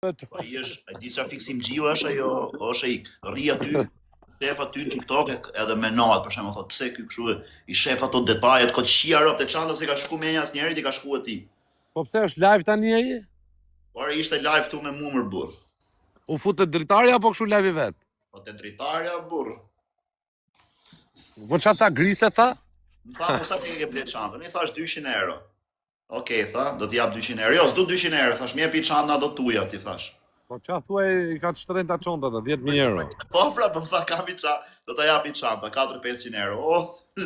Po i është, di çfarë fiksim gjiu është ajo, është ai rri aty, shef aty në TikTok edhe me natë, për shembull, thotë pse ky kështu i shef ato detajet, kot shija rob te çanta se ka shku me një asnjëri, ti ka shku ti. Po pse është live tani ai? Por ishte live këtu me mumër burr. U futet dritarja apo kështu live i vet? Po te dritarja burr. Po çfarë tha grise tha? Më tha, po sa ke blet çantën? I thash 200 euro. Okej, tha, do t'i jap 200 euro. Jo, s'do 200 euro, thash, më jepi çantën do tuja, ti thash. Po çfarë thuaj i ka shtrenjta çontat, 10.000 euro. Po pra, po më tha kam i çantë, do ta japi çanta, 4-500 euro. Oh,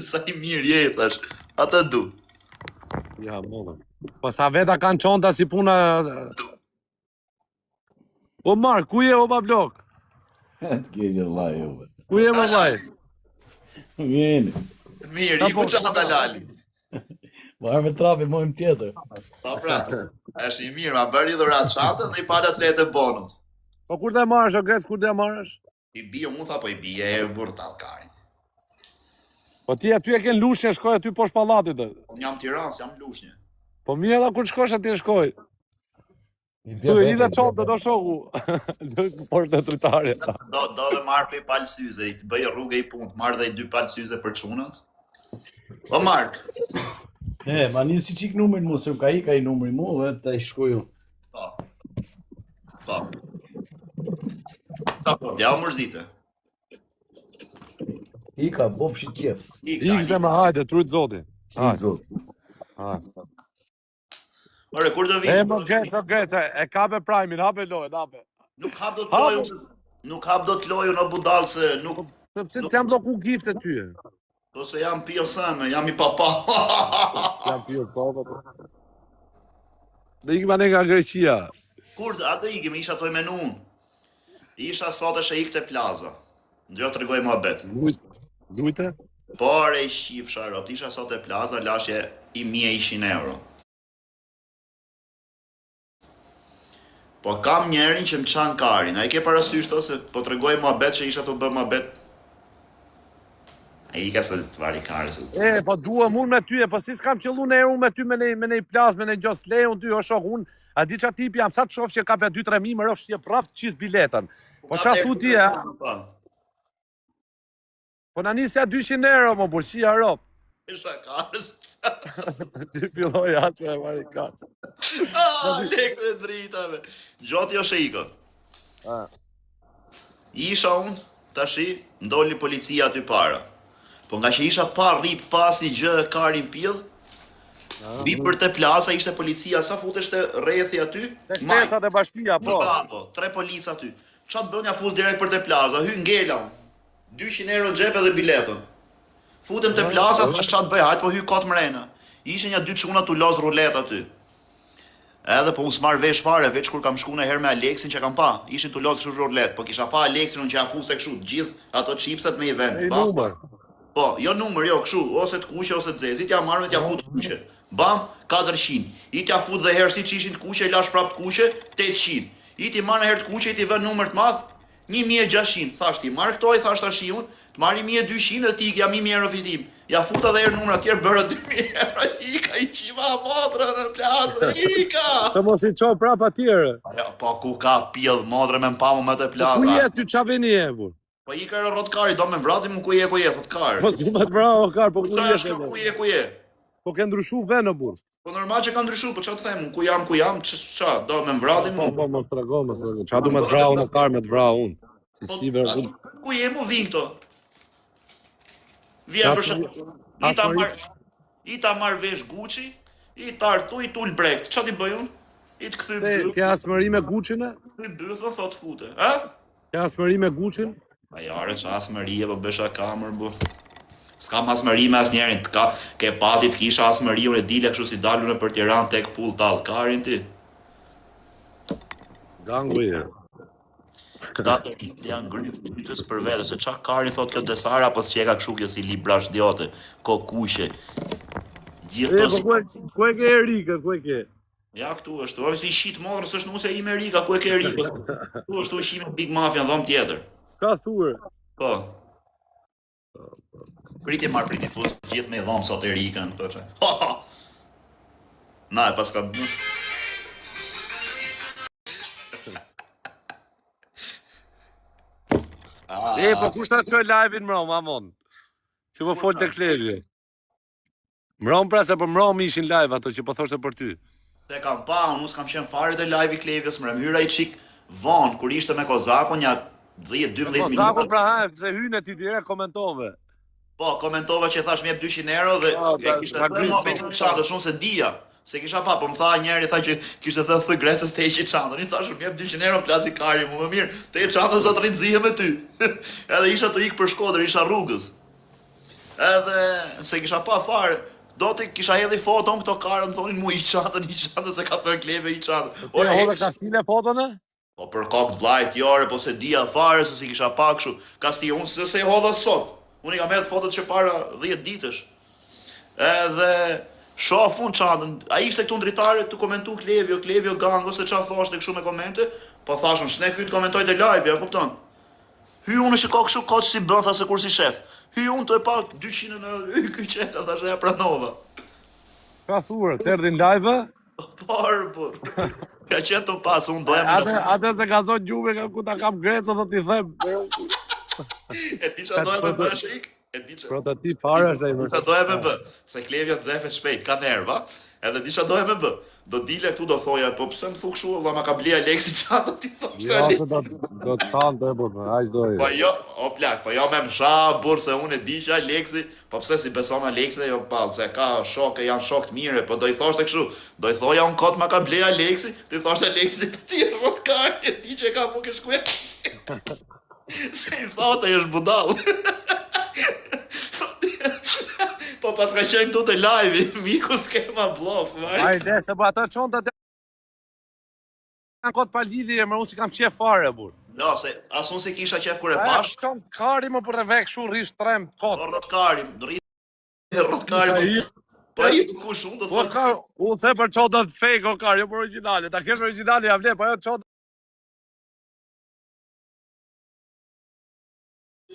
sa i mirë je, thash. Atë du. Ja, mollë. Po sa veta kanë çonta si puna. O Mark, ku je o bablok? T'gjeli Allah juve. Ku je më vllai? Vjeni. Mirë, i ku çanta lali. Marrë me trapi, mojmë tjetër. Po pra, është i mirë, ma bëri dhurat çantën dhe i pala atlete bonus. Po kur të marrësh o Gec, kur të marrësh? I bie, mu tha, po i bie e burr tallkarin. Po ti aty e ken lushnjë, shkoj aty poshtë pallatit. Unë jam Tiranë, jam lushnjë. Po mi edhe kur shkosh aty shkoj. Tu i dhe çontë do shoku. Por të dritarja. Do dhe marr pe pal syze, i të bëj rrugë i punë, marr dhe i 2 pal syze për çunat. O Mark. Ma nisi qik numrin mu, se ka i numri mu, dhe ta i shkoj unë. Po. Ja u mërzite. Ika, bofshi qef. Ikse më hajde, trujt zoti. Hajde, zot. Ore, kur do vi? Më Gec, e kape Prime-in, hape lojën, hape. Nuk hap do të lojën o budall se nuk... Pse të jam bloku gifte ty? Po se jam pjesëme, jam i papa. Jam pjesëme. Dhe ikim ane nga Greqia. Kur, atë ikim, isha toj menun. Isha sot e ikte plaza. Ndjo të regoj mua bet. Lujte? Por e i shqifsha, ropt, isha sot e plaza, lashje i 1100 euro. Po kam njerin që më qanë karin, a i ke parasysh to se po të regoj mua bet që isha të bë mua bet. A i ka se të vari karës. Po duhem unë me ty, po si s'kam qëllu në unë me ty me nej plas, me nej gjos lej, unë ty o shok, unë, a di qa tipi jam, sa të shof që ka për 2-3 mi, më rëfsh që prap të qis biletën. Po qa thu ti, e? Po në nisja 200 euro, më burqia rop. Isha karës. Ti filloj atë e vari karës. Lek dhe dritave. Gjoti o shejko. Isha unë, tashi, ndolli policia aty para. Po nga që isha pa rip pasi gjë karin pjedh, vi për te plaza ishte policia, sa futeshte rrethi aty? Tek pesat e bashkia, po. Po, 3 polica aty. Qa të bënja fut direkt për te plaza, hy ngela, 200 euro në xhep edhe biletën. Futem te plaza, thash qa të bëj, hajt po hy kot mrena. Ishe një 2 çuna tu loz rulet aty. Edhe po unë s'mar vesh fare, veç kur kam shku në herë me Aleksin që kam pa, ishin tu loz kështu rulet, po kisha pa Aleksin unë që ja fuste kështu, gjithë ato chipset me i vend. Po, jo numër, jo, kështu, ose të kuqe, ose të zezit, ja marrë me t'ja fut kuqe. Bam, 400. I t'ja fut dhe herë si që ishin të kuqe, i lash prap të kuqe, 800. I t'i marrë herë të kuqe, i t'i vën numër të madh, 1600. Thash ti marrë këtoj, thash tash unë, të marrë 1200 dhe ti jam 1000 euro fitim. Ja futa dhe herë numër atjerë, bërë 2000 euro, ika i qiva modrë në plasë, ika! Të mos i qo prap atjerë. Po ku ka pjedh modrë me mpamu me të plasë. Ku je ty qa veni e, bur? Po i ka rrot kari, do me vrati mu ku je, thot kar. Po s'u me të vrao, kar, po ku je? Ku je? Po ke ndryshu venë, bur. Po normal që ka ndryshu, po qa të them, ku jam, qa, do me vrati mu? Po, mos të rago, qa du me të vrao në kar, me të vrao unë. Si shive, ku je mu vin këto? Vjen për shë, i ta marr vesh Gucci, i ta artu, i tull brekt, qa ti bëj unë? I të këthy bëth. Ke asmëri me Gucci në? Këthy bëth, thot fute, ha? Ke asmëri me Gucci? A jare që asmëri e po besha kamër, bu. S'kam asmëri me asnjerin, ke patit kisha asmëri, unë e dile kështu si dalu në për Tiranë tek pull tall, karin ti? Gangu i. Këta janë gryp tytës për vete, se qa karin thot kjo Desara, po s'qeka kështu kjo si librash djote, ko kushe. Gjithë po ku e ke Erika, ku e ke? Ja këtu është, o si shit modrë, s'është nuse i me Erika, ku e ke Erika? Këtu është, tu shime Big Mafia në dhom tjetër. Ka thurë. Po. Priti marr, priti fut, gjithë me dhom sot Erikën, to që. Na, e pas ka... E, po kush ta çoj live-in mrom, amon. Që po fol tek Klevi. Mrom pra se po mrom ishin live ato që po thoshte për ty. Se kam pa, unë s'kam qenë fare të live i Klevjes, më remyra i qik vonë, kur ishte me Kozakon, ja 10-12 Po minuta. Zako pra ha, se hyne ti direkt komentove. Po, komentova që thash më jep 200 euro dhe e kishte thënë më vetë çadër, shumë se dija. Se kisha pa, po më tha njëri tha që kishte thënë thuj Grecës të heqi çantën. I thash më jep 200 euro klasikari, më mirë, të heq çantën sa të rrit zihe me ty. Edhe isha të ik për Shkodër, isha rrugës. Edhe se kisha pa fare, do të kisha hedhi foton këto karë, më thonin mu i çantën se ka thënë Kleve i çantën. Ora holla ka file foton e? Po për kokë vllajt jore, po se dija fare se si kisha pa kështu. Ka sti unë se hodha sot. Unë i kam hedh fotot që para 10 ditësh. Edhe shoh fund çantën. Ai ishte këtu ndritare të komentu Klevio gang ose çfarë thoshte kështu me komente, po thashun shne ky të komentoj te live, ja kupton. Hy unë që ka kështu koç si bën tha se kur si shef. Hy unë të e pa 200 në ky çeta thash ja pranova. Ka thurë, të erdhin live? Por. Ka qenë të pas, unë doja Ate se ka zonë gjume ku ta kam Grecë dhe t'i them. E di çfarë doja me bësh ik? E di çfarë. Prototip fare se i Çfarë doja me bë? Se Klevja të zefet shpejt, ka nerva. Edhe di çfarë doja me bë. Do dile këtu do thoja, po pse më thu kështu, valla ma ka bli Aleksi çantën ti thoshte Jo, Aleksi. se do të çantë e po, aq doj. Po jo, o plak, po jo me msha burr se unë e di që Aleksi, po pse si beson Aleksi jo pall, se ka shokë, janë shok të mirë, po do i thoshte kështu, do i thoja unë kot ma ka ble Aleksi, ti thoshte Aleksi ti rrotkar, e di që ka mua ke shkuar. Se i thotë është budall. Po pas ka qenë këtu të live, miku s'kema bluff, vari. Hajde, se po ato çontat janë kot pa lidhje, më unë si kam qef fare, burr. Jo, se as unë se kisha qef kur e pash, Shkon kari më për e vek shu rish trem kot. po rrotkari, rrotkari. Po ai kush unë do Po të ka, unë the për çontat fake o kari, jo për origjinale. Ta kesh origjinale ja vle, po ajo çontat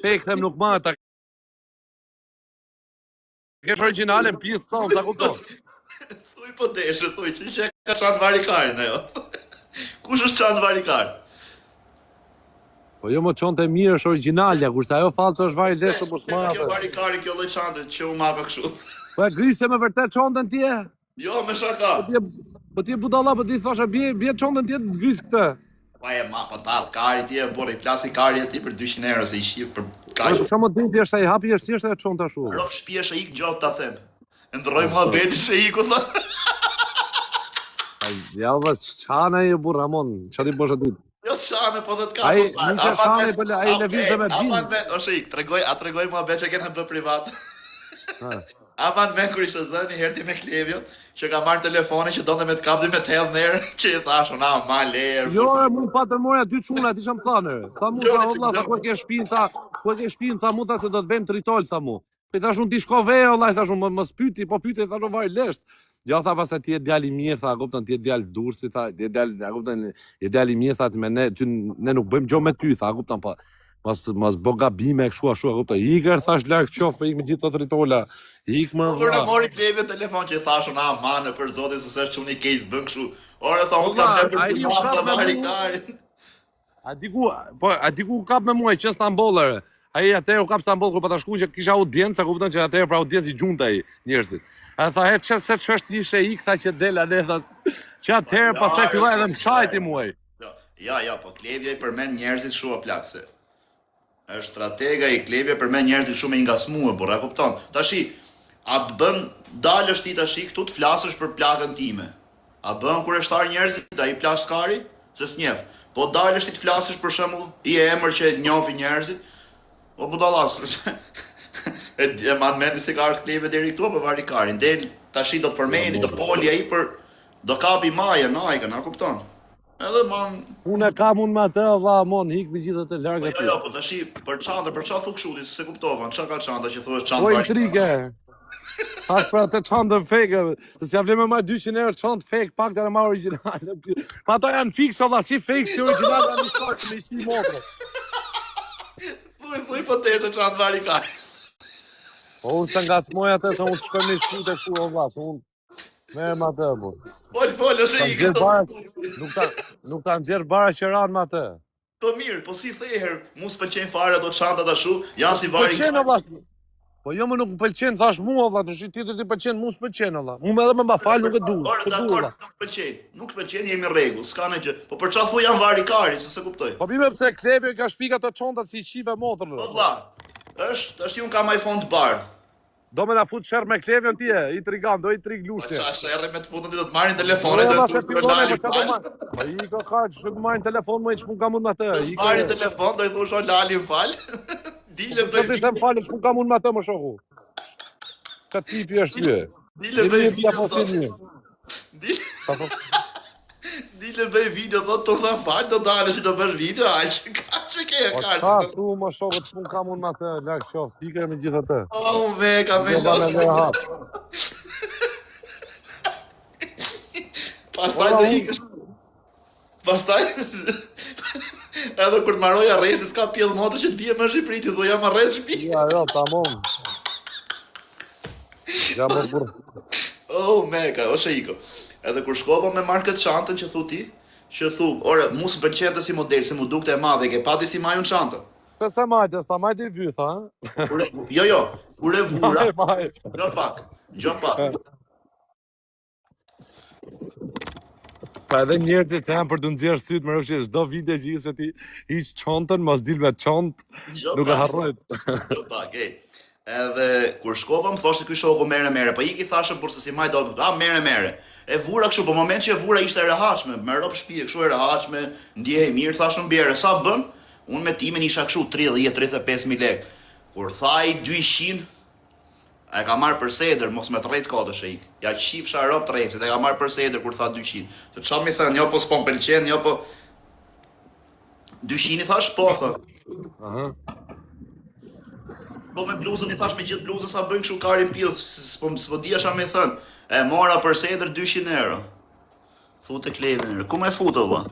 fake them nuk ma ta. Kesh origjinale pjesë son, ta kupton. thuj po deshe, thuj që ka çantë varikarin ajo. Kush është çantë varikar? Po jo më çonte mirë është origjinalja, kurse ajo fallco është vari lesë po Kjo smate. varikari kjo lloj çante që u maka kështu. Po e grisë me vërtet çonten ti e? Jo, me shaka. Po ti budalla, po ti thosha bie çonten ti të gris këtë. Pa e ma pa tall, kari ti e borë i plasi kari aty për 200 euro se i shif për Po kaq. çamo dinti është ai hapi është thjesht e çonta ashtu. Rrok shtëpia ik gjatë ta them. E ndroj muhabeti se iku tha. Ja vas çana e burr Ramon, çfarë bosh aty? Jo çane po do të ka. Ai nuk ka shane, po ai lëviz dhe me bin. Ose ik, tregoj muhabet që kena bë privat. Ha. Aman me kur ishte zëni herti me Klevjo, që ka marrë telefone që donte me të kapdi me të hedh nerë, që i thash na ma ler. Jo, mu pa të morja dy çuna, ti çam thanë. Tha mu tha valla, tha ku ke shtëpinë, tha mu tha se do të vëm tritol tha mu. Po thash unë ti shko ve, valla, thash unë mos pyeti, po pyeti thash unë vaj lesht. Jo tha pastaj ti je djalë i mirë, tha, kupton, ti je djalë dursi, tha, ti je djalë, kupton, je djalë i mirë, tha, me ne ty ne nuk bëjmë gjë me ty, tha, kupton, po mos bë gabime kështu ashtu, kupton. Ikër thash larg qof, po ik me gjithë ato tritola. Ik më Kur e valla. mori Klevjo telefon që i thash unë amanë për zotin se s'është çuni case bën kështu. Ora tha unë kam Valla, bërë ai për ju mafta ka me varikarin. A diku kap me mua që Stambollare. Ai atëherë u kap Stamboll kur po ta shkuan që kisha audiencë, kupton që atëherë pra audiencë i gjunta ai njerëzit. A tha he ç'se ç'është ishe ik tha që dela ne tha që atëherë pastaj filloi edhe mçajti muaj. Ja, po Klevja i përmend njerëzit shumë plakse. Është stratega i Klevja përmend njerëzit shumë i ngasmuar, por e kupton. Tashi, a bën dalësh ti tashi këtu të flasësh për plakën time? A bën kur e shtar njerëzit ai plaskari? Se s'njef. Po dalësh ti të flasësh për shembull i emër që njofi njerëzit? O budallas. E man mendi se ka ardhur Klevja deri këtu për varikarin. Del tashi do të përmeni, do foli ai për do kapi maja, najkën, a kupton? Edhe man Unë kam unë me atë, valla, mon, hik me gjithë atë larg Po aty. jo, po tashi për çanta, për çfarë thu kështu ti se kuptova, çka ka çanta që thuash Po çanta varikare. intrige. Tash për atë çantë fake, se s'ja vlen më marr 200 euro çantë fake, pak të marr origjinale. Pa ato janë fix valla, si fake si origjinal janë histori me si motre. Thuj po të çanta varikare. Po unë se ngacmoj atë se unë shkoj në shkut e kështu valla, se unë merrem atë po. Fol, ose i Nuk ta nxjerr bara që ran me atë. Po mirë, po si theher, mu s'pëlqen fare ato çantat ashtu, janë si vari. Pëlqen valla. Po jo më nuk më pëlqen, thash mua valla, të shi tjetër ti pëlqen, mu s'pëlqen valla. Mu edhe më fal nuk e du. Ora, dakor, nuk pëlqen. Nuk pëlqen, jemi në rregull, s'ka në gjë. Po për çfarë thu janë vari kari, se kuptoj. Po bime pse Klevi ka shpik ato çontat si qive motor. Po vlla. Është un kam iPhone të bardh. Do me na fut sherr me Klevion ti e, intrigant, do intrig lushti. Qa sherrë me të futën ti do të marrin telefonin, do të dalin fal. Po i ka kaq, do të marrin telefon më ç'pun kam unë me atë. I marrin telefon, do i thosh o Lali fal. Dilem do të them falë, ç'pun kam unë me atë më shoku. Ka tipi është ty. Dile bëj video. Dile bëj video, thot të them fal, do dalësh të bësh video, aq që ke kartë. Ka tu më shoku ç'pun kam unë me atë, lart qoft, ikë me gjithë atë. Oh me ka me lot. Pastaj do ikësh. Pastaj edhe kur të marroj arresti s'ka pjell moto që të bie më në Shqipëri, ti do jam arrest shtëpi. Ja, jo, tamam. Ja më burr. Oh meka, o shiko. Edhe kur shkova me markë çantën që thu ti, që thu, ore, mu s'pëlqente si model, se mu dukte e madhe, ke pati si majun çantë. Po sa majtë i byth, ha? Jo, kur e vura. Gjo pak. Pa edhe njerëzit janë për të nxjerrë syt më rrofshi çdo video që ishte ti hiç çontën, mos dil me çont. Nuk e harroj. Gjo pak, ej. Edhe kur shkova më thoshte ky shoku merre, po iki thashë por se si maj do të, merre. E vura kështu, po moment që e vura ishte e rehatshme, me rob shtëpi kështu e rehatshme, ndjehej mirë, thashëm bjerë, sa bën? Unë me timin isha kështu 30-35.000 lekë. Kur thaj 200, e ka marrë për sedër, mos me 3 kodësh e ik. Ja qifsha rob 3, e ka marrë për sedër kur tha 200. Se çfarë më thënë, jo po s'po pëlqen, jo po 200 i thash po thë. Aha. Po me bluzën i thash me gjithë bluzën sa bëjnë kështu karin pill, s'po dia çfarë më thën. E mora për sedër 200 euro. Futë Klevin. Ku më futë valla?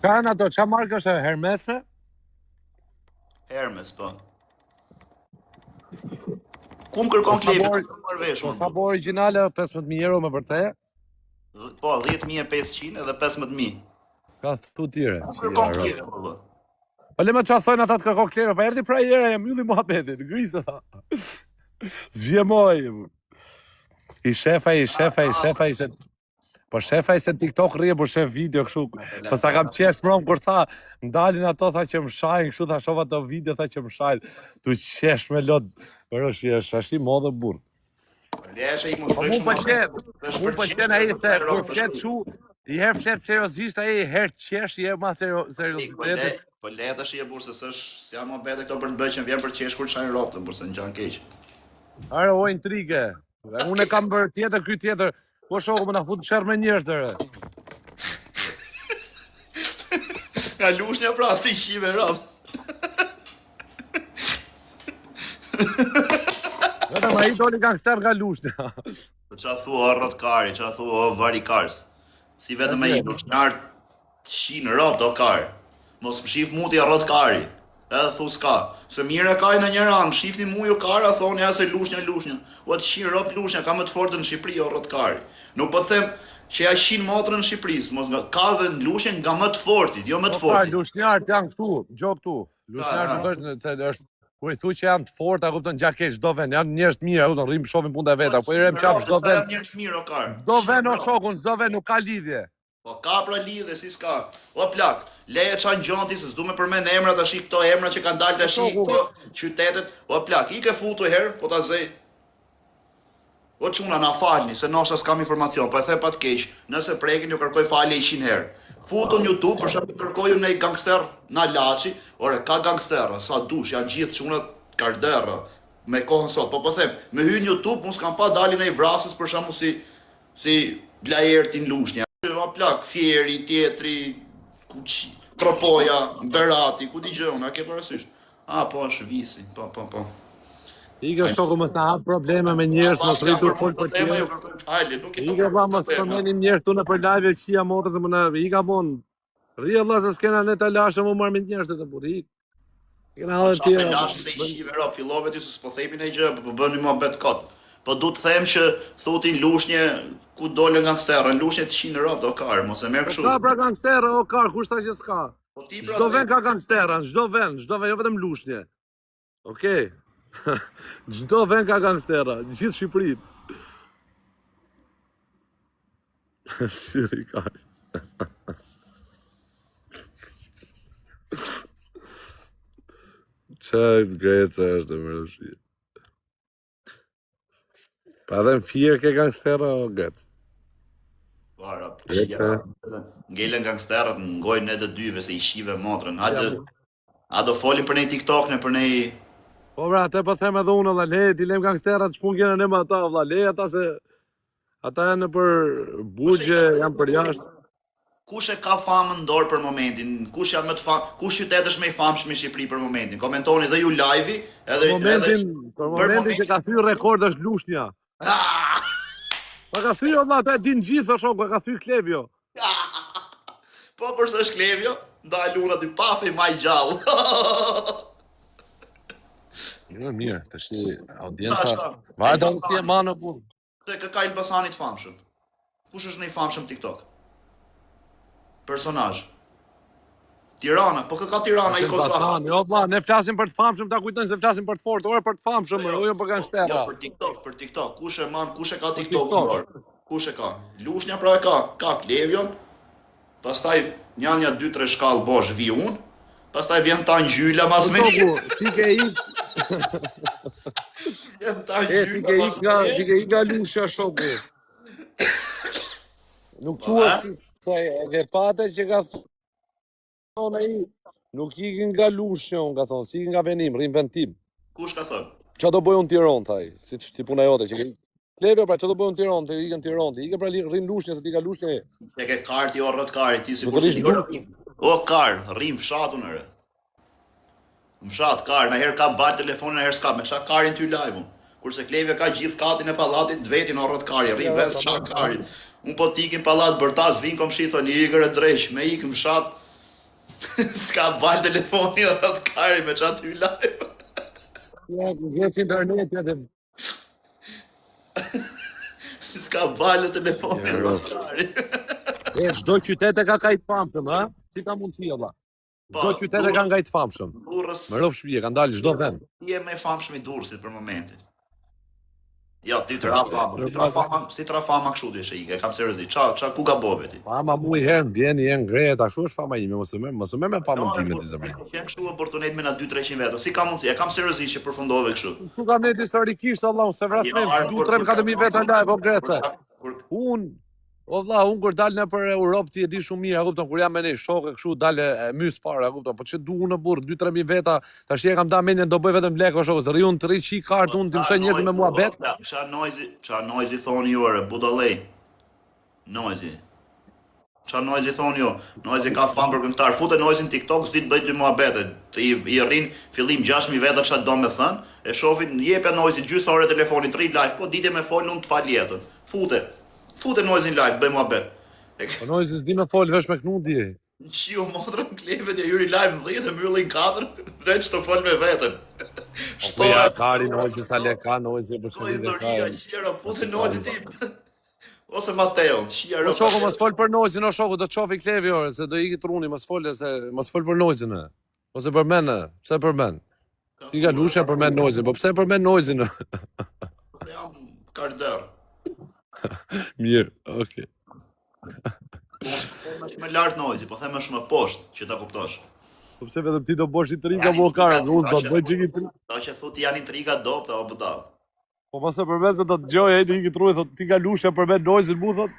Kanë ato, çfarë markë është Hermes? Hermes, po. Ku më kërkon Klevin? Po sa po origjinale 15.000 euro me vërtet? Po, 10.500 edhe 15.000. Ka thu tire. Kërkon Klevin, po. Po le më çfarë thonë ata të kërkon Klevin, pa erdhi pra herë jam ylli muhabetin, grisë tha. Zvjemoj. I shefa ishte. Po shefa ishte TikTok rrie, po shef video kështu. Po sa kam qesh prom kur tha, ndalin ato tha që më shajnë, kështu tha shova ato video tha që më shajnë. Tu qesh me lot. Por është ashtu modë burr. Leshe i mos bësh. Mu pëlqen ai se kur flet kështu, i herë flet seriozisht ai, herë qesh i ma seriozitetit. Po le tash i e burr se s'ja më vete këto për të bëjë që vjen për qesh kur shajnë rrotën, por se ngjan keq. Are o intrige. Unë e kam bërë tjetër ky tjetër. Po shoku më na fut sherr me njerëz tërë. Nga lushnja pra, si qive rob. Vetëm ai doli gangster nga lushnja. Po qa thua o rrotkari, qa thua o varikars. Si vetëm ai lushnjar shin rob do kar. Mos më shif muti rrotkari. Edhe thu s'ka, se mire ka i në një ranë, shifni mu ju kara, thonë ja se lushnja. O të shinë rop lushnja, ka më të fortë në Shqipëri, o rrotkari. Nuk po të them që ja shinë motrën në Shqipëris, mos nga ka dhe në lushnjën nga më të fortit, jo më të fortit. Lushnjarët janë këtu, gjo këtu. Lushnjarët është, kur i thu që janë të fortë, a kupton gjakesh çdo vend, janë njerëz të mirë, a kupton, rrim shohim punët e veta, po i rem qaf çdo vend. Janë njerëz të mirë o kar. Çdo vend o shokun, çdo vend nuk ka lidhje. Po ka pra lidhje, si s'ka. O plak, leje çan gjonti se s'du me përmend emra tash këto emra që kanë dalë tash këto qytetet. O plak, i ke futu herë, po ta zej. O çuna na falni se nosha s'kam informacion, po e the pa të keq. Nëse prekin ju kërkoj falje 100 herë. Futun YouTube për shkak kërkoju në gangster na Laçi, ore ka gangsterë, sa dush, janë gjithë çunat karderra me kohën sot. Po them, me hyn YouTube unë s'kam pa dalin ai vrasës për shkakun si Blajertin Lushnja. O plak, Fieri, Tjetri, Tropoja, Berati, ku t'i gjënë, a ke parasysh? Po, është visi, po. Ike shoku mos na hap probleme me njerëz, mos rritur fol për tjerë. Ike pa mos përmendim njerëz këtu në për live qia motrë se më na ika bon. Rri Allah se s'kena ne ta lashëm u marr me njerëz të burr. Kena edhe Qa me tjera. lash se i shive rap, fillove ty se s'po themi në gjë, po bëni mua bet kot. Po du të them që thutin lushnje ku dole gangsterë, lushnje të 100 rap do karë, mos e merr Po kështu. ka pra gangsterë, o kar, kush ta që s'ka? Po ti pra Çdo vend ka gangstera, çdo vend, jo vetëm lushnje. Okej. Çdo vend ka gangstera, në gjithë Shqipërinë. Si Rikard. Çfarë greca është e mërëshi. Pa edhe në firë ke gangstera o grec. Para, Grece. ngelen gangsterët ngojnë ne të dyve se i shive motrën. Ja, A do folim për nej TikTok në për nej. Po pra, te po them edhe unë, valla, le, ti lem gangsterat, ç'pun kena ne me ata, valla, le ata se ata janë për burgje, janë për jashtë. Kush e ka famën në dorë për momentin? Kush janë më të kush qytet është më i famshëm në Shqipëri për momentin? Komentoni dhe ju live-i, edhe Për momentin që ka thyrë rekord është Lushnja. Ah! Pa ka thyrë, valla, ata e din gjithë, shoku, ka thyrë Klevjo. Po përse është Klevjo, ndaj luna ti pafe ma i gjallë. Jo, mirë, të shi audienca. Vajtë atë si e manë punë. Se ka Elbasanit famshëm. Kush është në i famshëm TikTok? Personazh. Tirana, po ka Tirana i Kosovë. Jo, valla, ne flasim për të famshëm, ta kujtojnë se flasim për të fortë, ore për të famshëm, jo për gangstera. Jo, për TikTok. Kush e man, kush e ka TikTok në dorë? Kush e ka? Lushnja pra e ka Klevjon. Pastaj njanja 2-3 shkallë bosh vi unë. Pastaj vjen ta ngjyla mas me. Ti ke ik. Vjen ta Ti ngjyla. ke ik nga Lusha, shoku. Nuk thuhet se e ke pate që ka thonë ai. Nuk ikin nga Lusha, unë ka thonë, si ikin nga venim, rrim vend tim. Kush ka thënë? Qa do bëjë unë Tiranë, thaj, si ti puna jote, që ke Klevjo, pra që do bëjë unë Tiranë, të ikën Tiranë, të ikën pra rrin Lushnje, se ti ka Lushnje. Se ke karti o rrët kari, ti si Nuk rish O kar, rrim fshatun ere. Në fshat kar, na herë ka val telefonin, na herë s'ka, me qa karin ty live-un. Kurse Klevjo ka gjithë katin e pallatit, dvetin o rrët kari, rrim vetë qa karin. Unë po t'ikim pallat bërtas, vin kom shi, thoni ikër e dreq, me ikim fshat, s'ka val telefoni o rrët kari, me qa ty live. Ja, gjec interneti edhe S'ka valë telefoni o rrët kari. çdo qytet e ka kajt famshëm, ha? Si ka mundësi valla? Çdo qytet e ka kajt famshëm. Durrës, Me rrop shtëpi, ka dalë çdo vend. ti e me famshëm i Durrësit për momentin. Ja, ti të fama, si të fama kështu ti që ike, kam seriozisht, qa ku gabove ti? Fama mu i herën vjen, i herën ngrehet, ashtu është fama ime, mos e merr me famën time ti zëmër. Qenë kështu oportunitet me na 2-300 vetë, si ka mundësi, e kam seriozisht që përfundove kështu. Ku kam ne historikisht Allah, se vrasmem, 2-3-4.000 veta ndaj, po grece. Unë kur dal në për Europë ti e di shumë mirë, e kupton, kur jam me ne shokë kështu dalë mys fare, e kupton, po çe du unë burr 2-3.000 veta, tash e kam da mendjen do bëj vetëm lek o shokës, rriun të rri çik kart unë ti mësoj njerëz me mua bet. Qa noizi thoni ju ore, budallej. Noizi. Qa noizi thoni ju? Noizi ka fan për këngëtar, fute noizin TikTok, s'di të bëj dy muhabete. I rrin fillim 6.000 veta çfarë do me thën, e shohin jepja noizit gjysë ore telefonit, rri live, po ditje me fol unë të fal jetën. Fute noizin live, bëj muhabet. Po noizi s'di me fol vesh me knudi. Shiu motrën Klevet e hyri live në 10 e mbyllin 4, veç të fol me veten. Po ja kari noizi sa le ka noizi për Oj, çfarë doria, shira, fute noizin tim. Ose Mateo, shira. Po shoku mos fol për noizin, o shoku do të çofi Klevjo, se do iki truni, mos fol për noizin. Ose për men, pse për men? Ti ka Lusha për men noizin, po pse për men noizin? Jam karder. Mirë, okay. Them është më lart noizi, po them është më poshtë, që ta kuptosh. Po pse vetëm ti do bosh intriga mo karë, unë do të bëj çik intriga. Ta që thotë janë intriga dopta o budall. Po mos e përmend se do të dëgjoj ai iki truni thotë ti ka Lusha për men noizin, mu thot.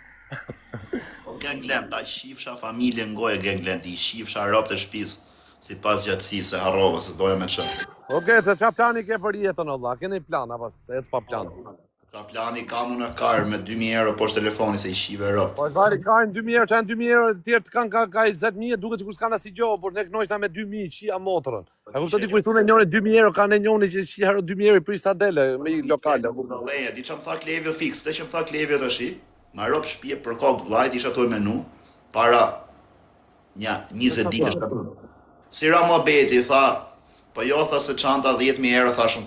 Genglen, ta shifsha familje ngoje Genglen, ti shifsha rob të shtëpisë sipas gjatësisë se harrova se doja me çfarë. Okej, se çfarë plani ke për jetën Allah? Keni plan apo ec pa plan? Ta plani kam unë kar me 2.000 euro poshtë telefoni se i shive rob. Po vari kanë 2.000 euro, çan 2.000 euro të tjerë kanë ka 20.000, duket sikur s'kan asnjë gjë, por ne knojshna me 2.000 qia motrën. A kupton ti kur i thonë njëri 2.000 euro, kanë njëri që shi haro 2.000 euro i prista dele me i lokal. Leja, di çam tha Klevjo fix, te çam tha Klevjo tash. Ma rob shtëpi për kokë vllajt, isha toi menu para 20 ditësh. Si ra muhabeti, tha, Po jo tha se çanta 10.000 euro thashun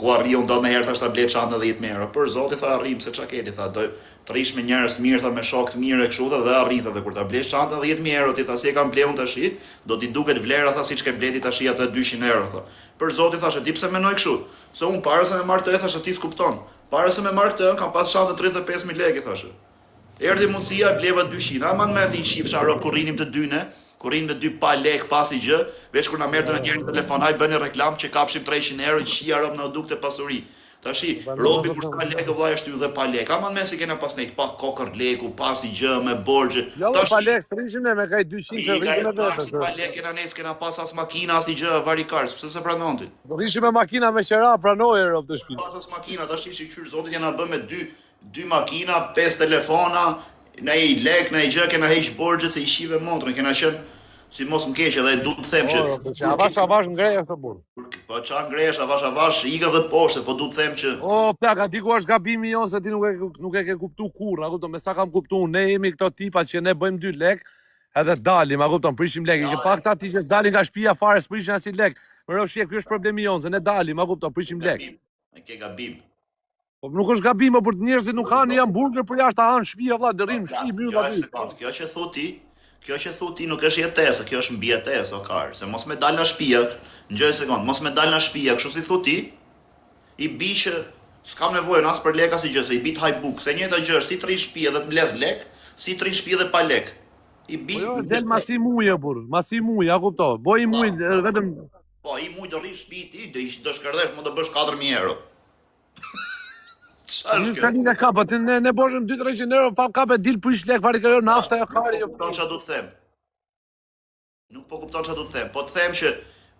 ku arriu ndonjë herë thash ta ble çanta 10.000 euro. Për zoti tha arrim se çka keti tha do të rish me njerëz të mirë tha me shok të mirë e kështu dhe arrin tha dhe kur ta blesh çanta 10.000 euro ti tha si e kam bleu tash do t'i duket vlera tha siç ke bleti tash atë 200 euro tha. Për zoti thash e di pse mendoj kështu. Se un para se me marr të thash ti s'kupton. Para se me marr të kam pas çantën 35.000 lekë thash. Erdhi mundësia bleva 200. Ama më di shifsha ro kurrinim të dyne. Kurrin me 2 pa lek pasi gjë, veç kur na merrte në njëri telefon, haj bëni reklam që kapshim 300 euro, qia rob në dukte pasuri. Tashi, robi kur s'ka lekë vllai shty dhe pa lek. Aman me si kena pas nejt pa kokër leku, pasi gjë me borxhe. Jo, pa lek strishim ne me kaj 200 që rrishim me vetë. Pa lek kena nejt, kena pas as makina as i gjë varikars, pse se pranon ti? Do rrishim me makina me qera pranoje rob të shtëpi. Pas makina, tash i qyr zotit jana bën me 2 makina, 5 telefona, në i lek, në i gjë kena heq borxhet se i shive motrën, kena qenë si mos më keq edhe du të them që avash ngreja këtë burr. Po çfarë ngrehesh avash iga dhe poshtë, po du të them që O plaka, di ku është gabimi jon se ti nuk e ke kuptu kurrë, a kupton, me sa kam kuptuar, ne jemi këto tipa që ne bëjmë 2 lek edhe dalim, a kupton, prishim lek. Ke pak ta ti që dalin nga shtëpia fare, s'prishin as i lek. Por shje, ky është problemi jon, se ne dalim, a kupton, prishim lek. Ne ke gabim. Po nuk është gabim, por njerëzit nuk kanë hamburger për jashtë hanë shtëpia vëlla, dërim shtëpi mbyll aty. Kjo që thu ti nuk është jetesë, kjo është mbi jetesë, o kar, se mos me dal nga shtëpia, ngjoj sekond, mos me dal nga shtëpia, kështu si thu ti, i bi që s'kam nevojë as për lek as i gjë, se i bit hajbuk, se njëjta gjë është si të rish shtëpi dhe të mbledh lek, si të rish shtëpi dhe pa lek. I bi. Po jo, del masi muje burr, masi muje, a kupton? Boj muj vetëm po i muj do rish shtëpi ti, do shkërdhesh, më do bësh 4.000 euro. Nuk tani nga kapët, ne boshëm 200-300 euro, pa kapë dil prish lek vari kjo nafta e kari. Nuk kupton çfarë do të them. Nuk po kupton çfarë do të them, po të them që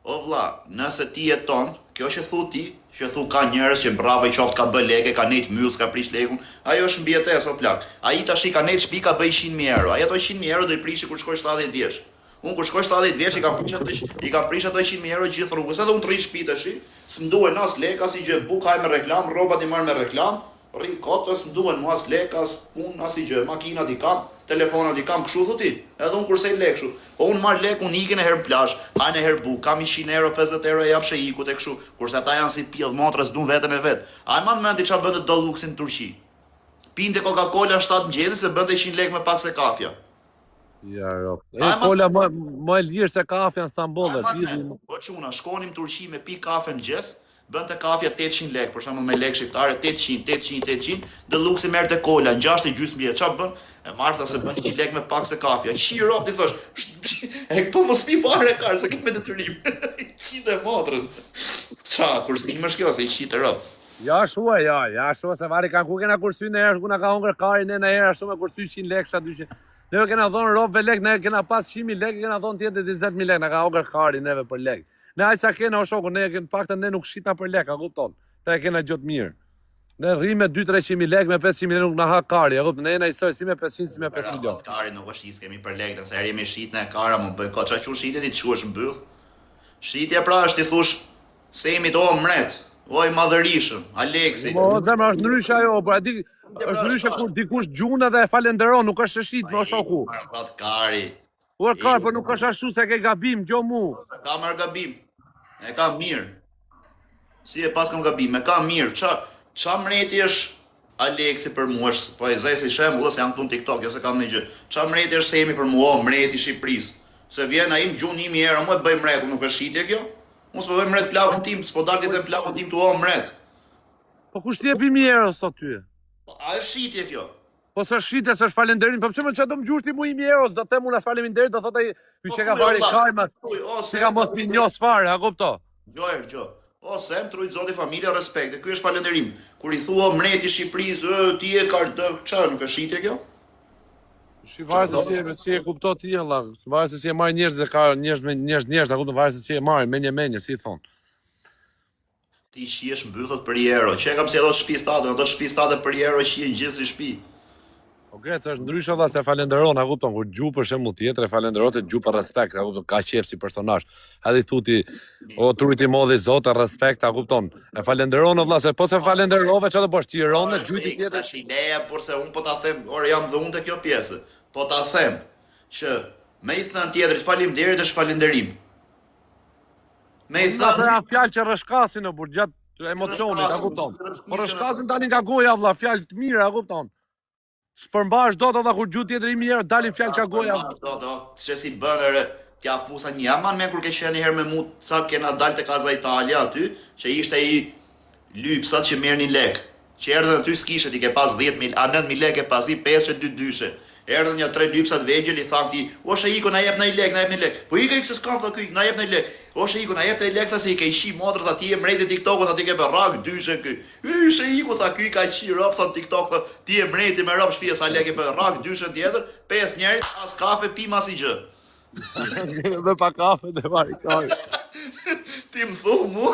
o vlla, nëse ti jeton, kjo që thu ti, që thu ka njerëz që bravo i qoftë ka bë lekë, ka nejt myll, ka prish lekun, ajo është mbi jetesë o plak. Ai tash i ka nejt shtëpi ka bëj 100.000 euro. Ai ato 100.000 euro do i prishi kur shkoj 70 vjeç. Unë kur shkoj 70 vjeç i kam prish ato 100.000 euro gjithë rrugës, edhe unë të rrish shtëpi tash. S'mduhen as lek as i gjë, buk haj me reklam, rrobat i marr me reklam. Rri kotës, m'duhen mua as lek, as pun, as i gjë, makinat i kam, telefonat i kam, kështu thuti, edhe unë kurse i lek kështu. Po unë marr lek, unë ikin e herë në plazh, hajnë e herë buk, kam 100 euro, 50 euro e jap shejikut e kështu, kurse ata janë si pjellë motrës, dun veten e vet. Ai man mend ç'a bënte do luksin në Turqi. Pinte Coca-Cola 7 ngjeli se bënte 100 lek me pak se kafja. Ja, jo. E kola më e lirë se kafja në Stamboll, Po çuna, shkonim në Turqi me pi kafe mëngjes. Bënte kafja 800 lek, për shembull me lek shqiptare 800, Deluxe merrte kola 6.5 vjet. Ç'a bën? E marrtha se bën 100 lek me pak se kafja. Qiro ti thosh, e po mos mi fare kar se kemë detyrim. Qitë motrën. Ça, kursim është kjo se i qitë rob. Ja shua se vari kanë ku kena kursy në herë, ku na ka hongër kari ne në herë ashtu me kursy 100 lek, 200. Ne kena dhon robëve lek, ne kena pas 100.000 lek, kena dhon tjetër 20.000 lek, na ka hongër kari neve për lek. Ne aq sa kena o shoku, ne kena paktën ne nuk shitna për lek, a kupton? Ta e kena gjot mirë. Ne rrim me 200-300.000 lek, me 500.000 lek nuk na ha kari, a kupton? Ne jena isoj si me 500 si me 5 milion. Kari nuk është is kemi për lek, nëse herë jemi shitnë e kara më bëj kot, çka shitet ti të shuash mbyll. Shitja pra është ti thush se jemi do mret. Oj madhërishëm, Aleksi. Po zemra është ndryshe ajo, por a di është ndryshe kur dikush gjuna dhe e falenderon, nuk është shit me o shoku. Pat kari. Por kar, po nuk është ashtu se ke gabim, gjo mu. Ka marr gabim. E ka mirë. Si e pas kam gabim, e ka mirë. Ça mreti është Aleksi për mua, është po e zej si shembull, se janë këtu në TikTok, jo se kam një gjë. Ça mreti është Semi për mua, mreti i Shqipërisë. Se vjen ai më gjun 1.000 euro, mua e bëj mret, nuk është shitje kjo. Mos po bëj mret plakun tim, s'po dal ti them plakun tim tu o mret. Po kush t'jep 1.000 euro sot ty? Po a është shitje kjo? Po së shite, s'është falenderim, po pse më çdo më gjushti mu 1.000 euro, do të them unë as faleminderit, do thotë ai, ky që ka marrë karmat. Se ka mos pinjos fare, a kupto? Gjo. O sem trujt zoti familja respekt. Ky është falenderim. Kur i thua mreti i Shqipërisë, ti e ka çfarë, nuk është shitje kjo? Shi varet si e kupto ti valla, varet se si e marr njerëz dhe ka njerëz me njerëz, a kupton, varet se si e marrin menje, si thon. Ti shihesh mbyllët për euro. Çe kam si ato shtëpi state, ato shtëpi state për euro shihen gjithë si shtëpi. Po Gret është ndryshe valla se falenderon, a kupton, kur gju për shembull tjetër e falenderon se gju për respekt, a kupton, ka qef si personazh. Edhe thuti o trurit i modhi Zot, respekt, a kupton. E falenderon valla se po se falenderove çfarë do bësh ti ronë gjyti tjetër. Tash ideja por se un po ta them, or jam dhe unë te kjo pjesë. Po ta them që me i thënë tjetër faleminderit është falenderim. Me i Na thënë, bëra fjalë që rreshkasin në burr gjatë emocionit, a kupton? Po rreshkasin tani nga goja vlla, fjalë të mira, a kupton? S'përmbash dot edhe kur gjuhë tjetër i mirë dalin fjalë ka goja. Që si bën ere, t'ja fusa një jaman me kur ke qenë herë me mu, sa kena dalë të Kaza Italia aty, që ishte i lypsat që merrni lek. Që erdhën aty s'kishe ti ke pas 10.000 a 9.000 lekë pas i 5-2 Erdhën një 3 lypsat vegjël i thanë ti, "O Sheiko na jep një lek, na jep një lek." Po ikë se s'kam tha ky, na jep një lek. O Sheiko na jep një lek, tha se i ke qi motrët aty e mrejtë TikTokut aty ke berrak dyshe ky. Sheiko tha ky ka qi rob tha TikTok tha ti e mrejti me rob shtëpia sa lek e berrak dyshe tjetër, 5 njerëz as kafe pi as i gjë. Dhe pa kafe dhe vari kaj. Ti më thu mu,